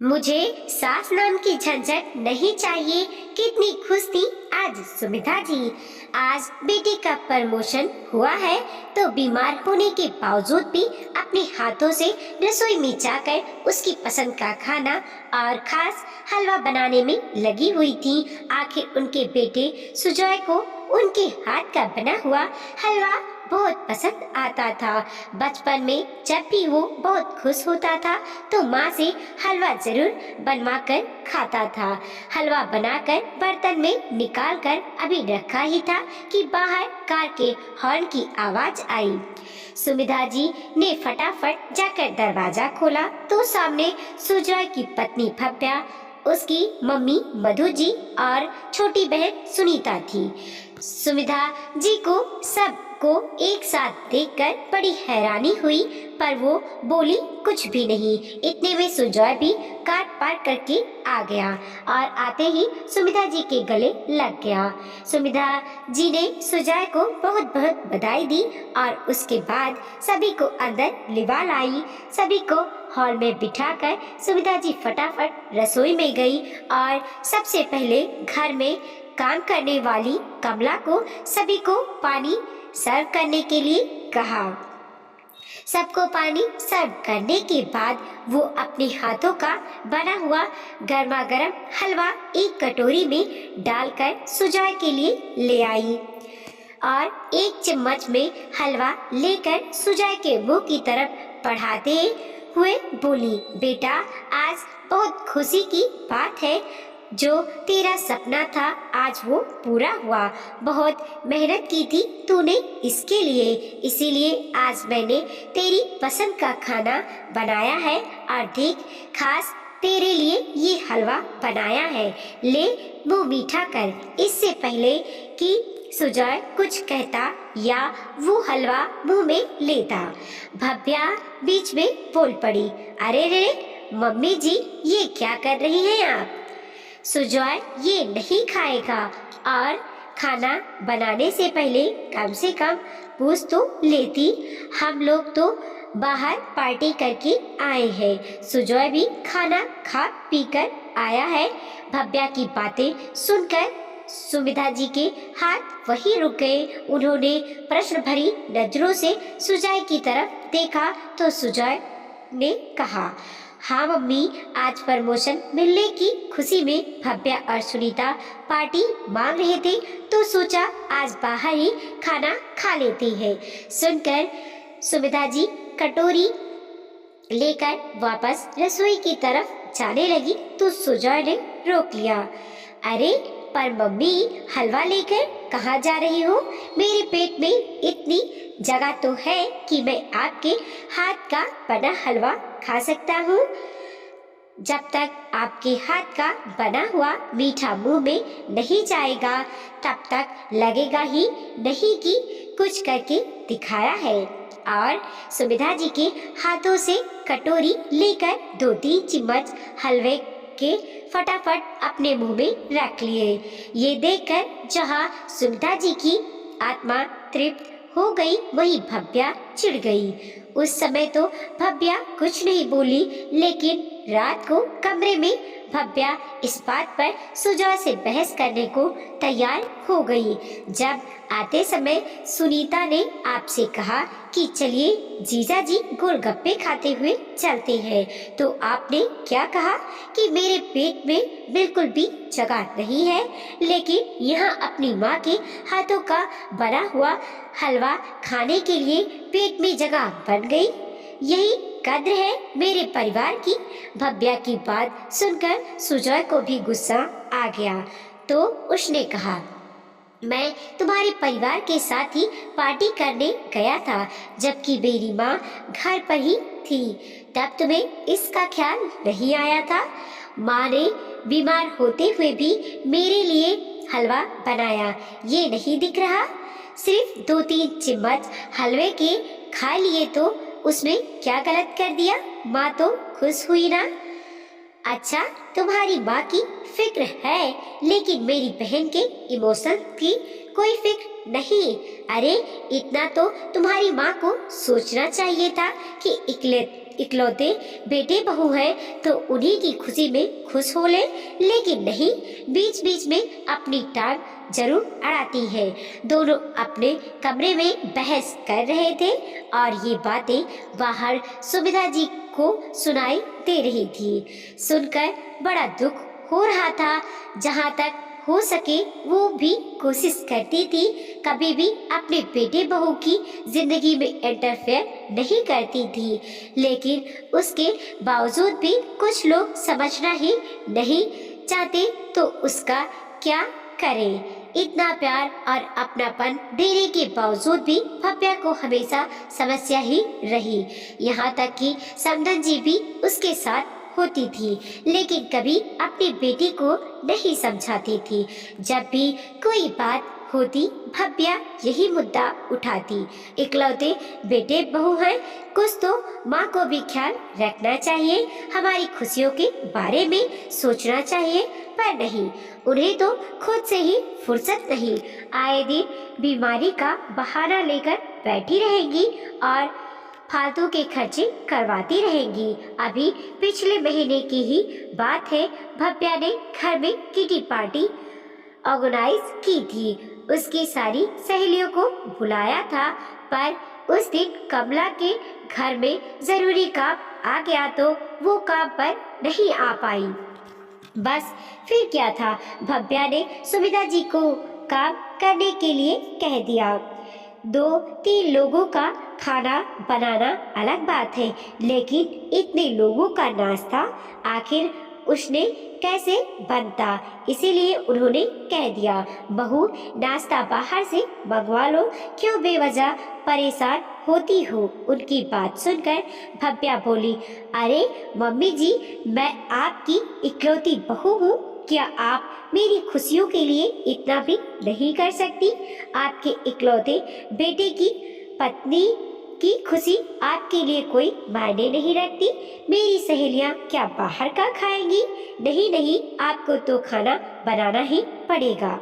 मुझे सास नाम की झंझट नहीं चाहिए। कितनी खुश थी आज सुमिता जी। आज बेटे का प्रमोशन हुआ है तो बीमार होने के बावजूद भी अपने हाथों से रसोई में जाकर उसकी पसंद का खाना और खास हलवा बनाने में लगी हुई थी। आखिर उनके बेटे सुजॉय को उनके हाथ का बना हुआ हलवा बहुत पसंद आता था। बचपन में जब भी वो बहुत खुश होता था तो माँ से हलवा जरूर बनवा कर खाता था। हलवा बनाकर बर्तन में निकाल कर अभी रखा ही था कि बाहर कार के हॉर्न की आवाज आई। सुमिधा जी ने फटाफट जाकर दरवाजा खोला तो सामने सुजॉय की पत्नी भव्या, उसकी मम्मी मधु जी और छोटी बहन सुनीता थी। सुमिधा जी को सबको एक साथ देखकर बड़ी हैरानी हुई, पर वो बोली कुछ भी नहीं। इतने में सुजॉय भी कार पार करके आ गया और आते ही सुमिधा जी के गले लग गया। सुमिधा जी ने सुजॉय को बहुत बहुत बधाई दी और उसके बाद सभी को अंदर लिवा लाई। सभी को हॉल में बिठाकर सुमिधा जी फटाफट रसोई में गई और सबसे पहले घर में काम करने वाली कमला को सभी को पानी सर्व करने के लिए कहा। सबको पानी सर्व करने के बाद वो अपने हाथों का बना हुआ गर्मा गर्म हलवा एक कटोरी में डालकर सुजॉय के लिए ले आई और एक चम्मच में हलवा लेकर सुजॉय के मुंह की तरफ बढ़ाते हुए बोली, बेटा आज बहुत खुशी की बात है। जो तेरा सपना था आज वो पूरा हुआ। बहुत मेहनत की थी तूने इसके लिए, इसीलिए आज मैंने तेरी पसंद का खाना बनाया है और देख खास तेरे लिए ये हलवा बनाया है। ले मुंह मीठा कर। इससे पहले कि सुजॉय कुछ कहता या वो हलवा मुंह में लेता, भव्या बीच में बोल पड़ी, अरे रे मम्मी जी ये क्या कर रही हैं आप? सुजॉय ये नहीं खाएगा और खाना बनाने से पहले कम से कम पूछ तो लेती। हम लोग तो बाहर पार्टी करके आए हैं। सुजॉय भी खाना खा पी कर आया है। भव्या की बातें सुनकर सुमिधा जी के हाथ वहीं रुक गए। उन्होंने प्रश्न भरी नजरों से सुजॉय की तरफ देखा तो सुजॉय ने कहा, हाँ मम्मी, आज प्रमोशन मिलने की खुशी में भव्या और सुनीता पार्टी मांग रहे थे तो सोचा आज बाहर ही खाना खा लेते हैं। सुनकर सुमिता जी कटोरी लेकर वापस रसोई की तरफ जाने लगी तो सुजॉय ने रोक लिया। अरे पर मम्मी हलवा लेकर कहाँ जा रही हो? मेरे पेट में इतनी जगह तो है कि मैं आपके हाथ का बना हलवा खा सकता हूँ। जब तक आपके हाथ का बना हुआ मीठा मुंह में नहीं जाएगा तब तक लगेगा ही नहीं कि कुछ करके दिखाया है। और सुमिधा जी के हाथों से कटोरी लेकर 2-3 चम्मच हलवे के फटाफट अपने मुंह में रख लिए। ये देखकर जहाँ सुमिधा जी की आत्मा तृप्त हो गई वहीं भव्या चिढ़ गई। उस समय तो भव्या कुछ नहीं बोली, लेकिन रात को कमरे में भव्या इस बात पर सुजॉय से बहस करने को तैयार हो गई। जब आते समय सुनीता ने आपसे कहा कि चलिए जीजा जी गोलगप्पे खाते हुए चलते हैं तो आपने क्या कहा कि मेरे पेट में बिल्कुल भी जगह नहीं है, लेकिन यहाँ अपनी माँ के हाथों का बना हुआ हलवा खाने के लिए पेट में जगह बन गई। यही कद्र है मेरे परिवार की। भव्या की बात सुनकर सुजॉय को भी गुस्सा आ गया तो उसने कहा, मैं तुम्हारे परिवार के साथ ही पार्टी करने गया था जबकि मेरी माँ घर पर ही थी। तब तुम्हें इसका ख्याल नहीं आया था? माँ ने बीमार होते हुए भी मेरे लिए हलवा बनाया, ये नहीं दिख रहा? सिर्फ 2-3 चम्मच हलवे के खा लिए तो उसमें क्या गलत कर दिया? माँ तो खुश हुई ना? अच्छा तुम्हारी माँ की फिक्र है लेकिन मेरी बहन के इमोशन की कोई फिक्र नहीं। अरे इतना तो तुम्हारी माँ को सोचना चाहिए था कि इकलौते बेटे बहू हैं तो उन्हीं की खुशी में खुश हो ले, लेकिन नहीं, बीच बीच में अपनी टांग जरूर अड़ाती है। दोनों अपने कमरे में बहस कर रहे थे और ये बातें बाहर सुमित्रा जी को सुनाई दे रही थी। सुनकर बड़ा दुख हो रहा था। जहाँ तक हो सके वो भी कोशिश करती थी कभी भी अपने बेटे बहू की जिंदगी में इंटरफेयर नहीं करती थी, लेकिन उसके बावजूद भी कुछ लोग समझना ही नहीं चाहते तो उसका क्या करें। इतना प्यार और अपनापन देने के बावजूद भी भव्या को हमेशा समस्या ही रही। यहाँ तक कि समधन जी भी उसके साथ होती थी, लेकिन कभी अपनी बेटी को नहीं समझाती थी। जब भी कोई बात होती भव्या यही मुद्दा उठाती, इकलौते बेटे बहू हैं, कुछ तो माँ को भी ख्याल रखना चाहिए, हमारी खुशियों के बारे में सोचना चाहिए। पर नहीं, उन्हें तो खुद से ही फुर्सत नहीं। आए दिन बीमारी का बहाना लेकर बैठी रहेंगी और फालतू के खर्चे करवाती रहेंगी। अभी पिछले महीने की ही बात है, भव्या ने घर में किटी पार्टी ऑर्गेनाइज की थी। उसकी सारी सहेलियों को बुलाया था, पर उस दिन कमला के घर में जरूरी काम आ गया तो वो काम पर नहीं आ पाई। बस फिर क्या था, भव्या ने सुमित्रा जी को काम करने के लिए कह दिया। 2-3 लोगों का खाना बनाना अलग बात है, लेकिन इतने लोगों का नाश्ता आखिर उसने कैसे बनता, इसीलिए उन्होंने कह दिया, बहू नाश्ता बाहर से मंगवा लो, क्यों बेवजह परेशान होती हो। उनकी बात सुनकर भव्या बोली, अरे मम्मी जी, मैं आपकी इकलौती बहू हूँ, क्या आप मेरी खुशियों के लिए इतना भी नहीं कर सकती। आपके इकलौते बेटे की पत्नी की खुशी आपके लिए कोई मायने नहीं रखती। मेरी सहेलियां क्या बाहर का खाएंगी। नहीं नहीं, आपको तो खाना बनाना ही पड़ेगा।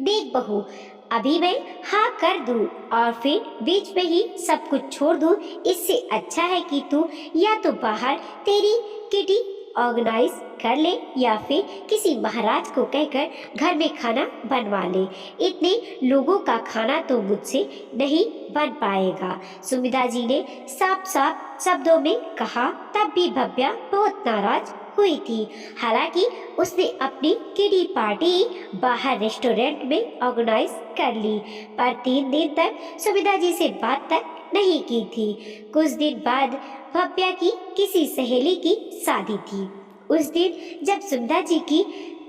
देख बहू, अभी मैं हाँ कर दूं और फिर बीच में ही सब कुछ छोड़ दूं, इससे अच्छा है कि तू या तो बाहर तेरी किटी ऑर्गेनाइज कर ले या फिर किसी महाराज को कहकर घर में खाना बनवा ले। इतने लोगों का खाना तो मुझसे नहीं बन पाएगा। सुमित्रा जी ने साफ साफ शब्दों में कहा। तब भी भव्या बहुत नाराज हुई थी। हालांकि उसने अपनी किटी पार्टी बाहर रेस्टोरेंट में ऑर्गेनाइज कर ली, पर 3 दिन तक सुमित्रा जी से बात तक नहीं की थी। कुछ दिन बाद भव्या की किसी सहेली की शादी थी। उस दिन जब सुमित्रा जी की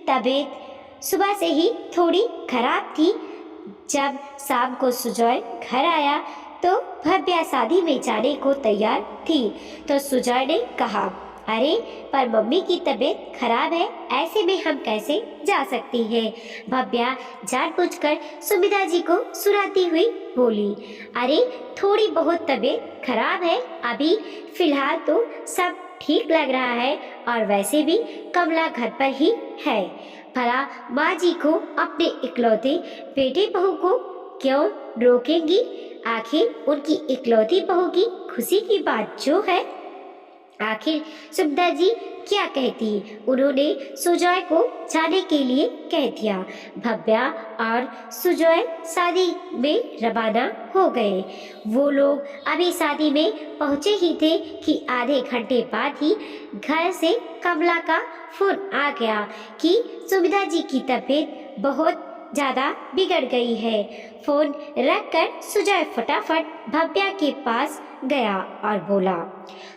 तबीयत सुबह से ही थोड़ी खराब थी, जब शाम को सुजॉय घर आया तो भव्या शादी में जाने को तैयार थी, तो सुजॉय ने कहा, अरे पर मम्मी की तबीयत खराब है, ऐसे में हम कैसे जा सकती हैं। भव्या जानबूझकर सुमित्रा जी को सुनाती हुई बोली, अरे थोड़ी बहुत तबीयत खराब है, अभी फिलहाल तो सब ठीक लग रहा है, और वैसे भी कमला घर पर ही है। भला माँ जी को अपने इकलौते बेटे बहू को क्यों रोकेंगी। आखिर उनकी इकलौती बहू की खुशी की बात जो है, आखिर सुमित्रा जी क्या कहती। उन्होंने सुजॉय को जाने के लिए कह दिया। भव्या और सुजॉय शादी में रवाना हो गए। वो लोग अभी शादी में पहुंचे ही थे कि आधे घंटे बाद ही घर से कमला का फोन आ गया कि सुमित्रा जी की तबीयत बहुत ज्यादा बिगड़ गई है। फोन रखकर सुजॉय फटाफट भव्या के पास गया और बोला,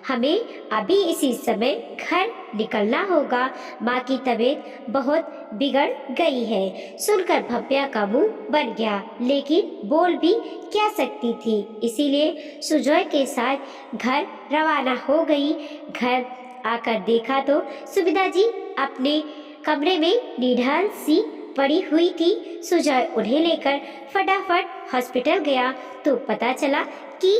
हमें अभी इसी समय घर निकलना होगा, माँ की तबीयत बहुत बिगड़ गई है। सुनकर भव्या का मुंह बन गया, लेकिन बोल भी क्या सकती थी, इसीलिए सुजॉय के साथ घर रवाना हो गई। घर आकर देखा तो सुमित्रा जी अपने कमरे में निढाल सी पड़ी हुई थी। सुजॉय उन्हें लेकर फटाफट हॉस्पिटल गया तो पता चला कि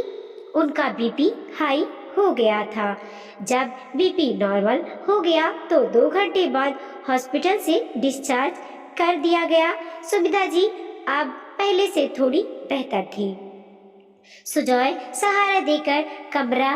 उनका बीपी हाई हो गया था। जब बीपी नॉर्मल हो गया तो 2 घंटे बाद हॉस्पिटल से डिस्चार्ज कर दिया गया। सुमित्रा जी अब पहले से थोड़ी बेहतर थी। सुजॉय सहारा देकर कमरा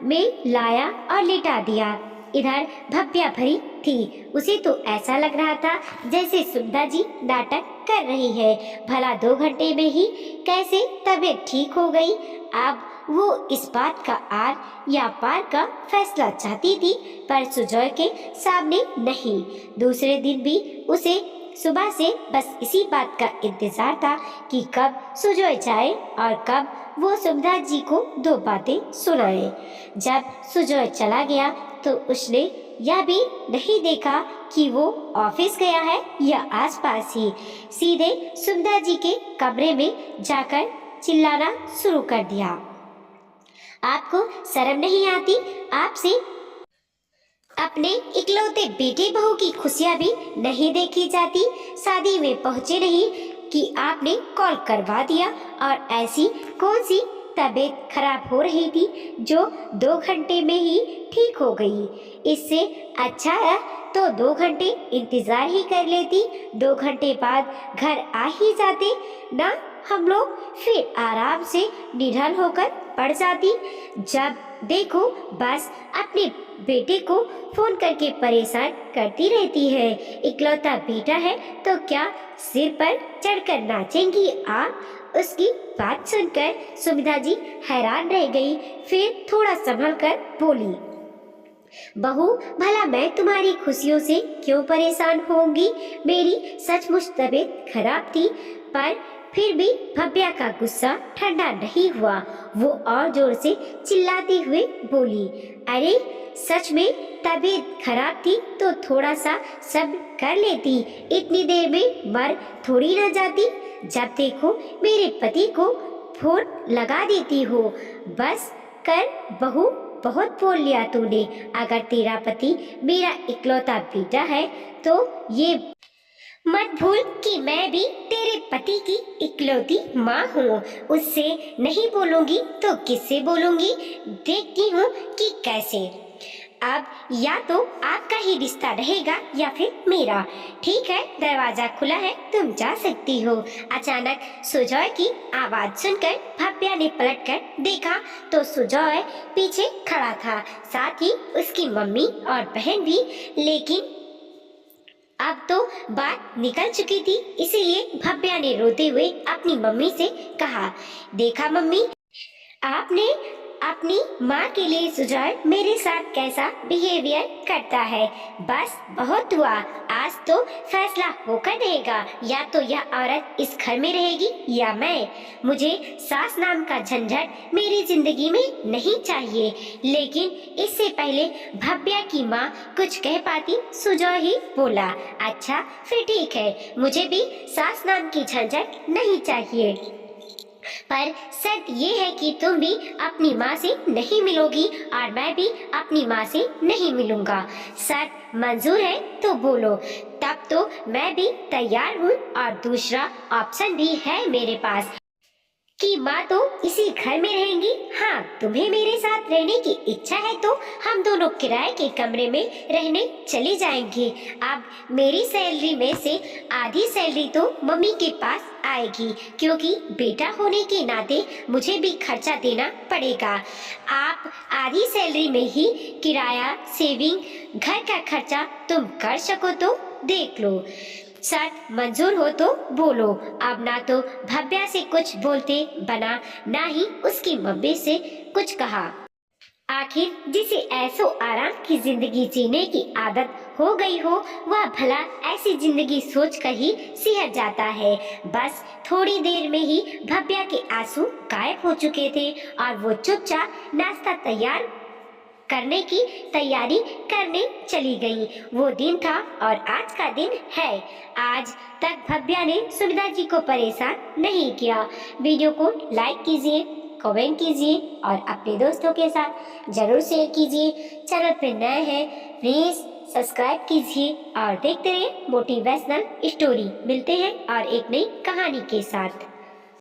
में लाया और लिटा दिया। इधर भव्या भरी थी। उसे तो ऐसा लग रहा था जैसे सुविधा जी नाटक कर रही है। भला 2 घंटे में ही कैसे तबीयत ठीक हो गई। अब वो इस बात का आर या पार का फैसला चाहती थी, पर सुजॉय के सामने नहीं। दूसरे दिन भी उसे सुबह से बस इसी बात का इंतजार था कि कब सुजॉय जाए और कब वो सुविधा जी को 2 बातें सुनाए। जब सुजॉय चला गया तो उसने यह भी नहीं देखा कि वो ऑफिस गया है या आसपास ही। सीधे सुविधा जी के कमरे में जाकर चिल्लाना शुरू कर दिया। आपको शर्म नहीं आती? आपसे अपने इकलौते बेटे बहू की खुशियां भी नहीं देखी जाती? शादी में पहुंचे नहीं कि आपने कॉल करवा दिया। और ऐसी कौन सी तबीयत खराब हो रही थी जो 2 घंटे में ही ठीक हो गई? इससे अच्छा है तो 2 घंटे इंतजार ही कर लेती। 2 घंटे बाद घर आ ही जाते ना हम लोग, फिर आराम से निढाल होकर पड़ जाती। जब देखो बस अपने बेटे को फोन करके परेशान करती रहती है। इकलौता बेटा है तो क्या सिर पर चढ़कर नाचेंगी आप? उसकी बात सुनकर सुविधा जी हैरान रह गई। फिर थोड़ा संभल कर बोली, बहू भला मैं तुम्हारी खुशियों से क्यों परेशान होंगी? मेरी सचमुच तबीयत खराब थी। पर फिर भी भव्या का गुस्सा ठंडा नहीं हुआ। वो और जोर से चिल्लाती हुए बोली, अरे सच में तबीयत खराब थी तो थोड़ा सा सब्र कर लेती। इतनी देर में मर थोड़ी ना जाती। जब देखो मेरे पति को फोन लगा देती हो। बस कर बहू, बहुत बोल लिया तूने। अगर तेरा पति मेरा इकलौता बेटा है तो ये मत भूल कि मैं भी तेरे पति की इकलौती माँ हूँ। उससे नहीं बोलूंगी तो किससे बोलूंगी? देखती हूँ कि कैसे। अब या तो आपका ही रिश्ता रहेगा या फिर मेरा। ठीक है, दरवाजा खुला है, तुम जा सकती हो। अचानक सुजॉय की आवाज सुनकर भव्या ने पलटकर देखा तो सुजॉय पीछे खड़ा था, साथ ही उसकी मम्मी और बहन भी। लेकिन अब तो बात निकल चुकी थी, इसीलिए भव्या ने रोते हुए अपनी मम्मी से कहा, देखा मम्मी, आपने अपनी माँ के लिए सुजॉय मेरे साथ कैसा बिहेवियर करता है। बस बहुत हुआ, आज तो फैसला होकर रहेगा। या तो यह औरत इस घर में रहेगी या मैं। मुझे सास नाम का झंझट मेरी जिंदगी में नहीं चाहिए। लेकिन इससे पहले भव्या की माँ कुछ कह पाती, सुजॉय ही बोला, अच्छा फिर ठीक है, मुझे भी सास नाम की झंझट नहीं चाहिए, पर शर्त ये है कि तुम भी अपनी माँ से नहीं मिलोगी और मैं भी अपनी माँ से नहीं मिलूंगा। शर्त मंजूर है तो बोलो, तब तो मैं भी तैयार हूँ। और दूसरा ऑप्शन भी है मेरे पास कि माँ तो इसी घर में रहेंगी। हाँ, तुम्हें मेरे साथ रहने की इच्छा है तो हम दोनों किराए के कमरे में रहने चले जाएंगे। अब मेरी सैलरी में से आधी सैलरी तो मम्मी के पास आएगी, क्योंकि बेटा होने के नाते मुझे भी खर्चा देना पड़ेगा। आप आधी सैलरी में ही किराया, सेविंग, घर का खर्चा तुम कर सको तो देख लो। शर्त मंजूर हो तो बोलो। अब ना तो भव्या से कुछ बोलते बना, ना ही उसकी मम्मी से कुछ कहा। आखिर जिसे ऐसो आराम की जिंदगी जीने की आदत हो गई हो, वह भला ऐसी जिंदगी सोच कर ही सिहर जाता है। बस थोड़ी देर में ही भव्या के आंसू गायब हो चुके थे और वो चुपचाप नाश्ता तैयार करने की तैयारी करने चली गई। वो दिन था और आज का दिन है। आज तक भव्या ने सुविधा जी को परेशान नहीं किया। वीडियो को लाइक कीजिए, कमेंट कीजिए और अपने दोस्तों के साथ जरूर शेयर कीजिए। चैनल पर नए हैं प्लीज सब्सक्राइब कीजिए और देखते रहिए मोटिवेशनल स्टोरी। मिलते हैं और एक नई कहानी के साथ।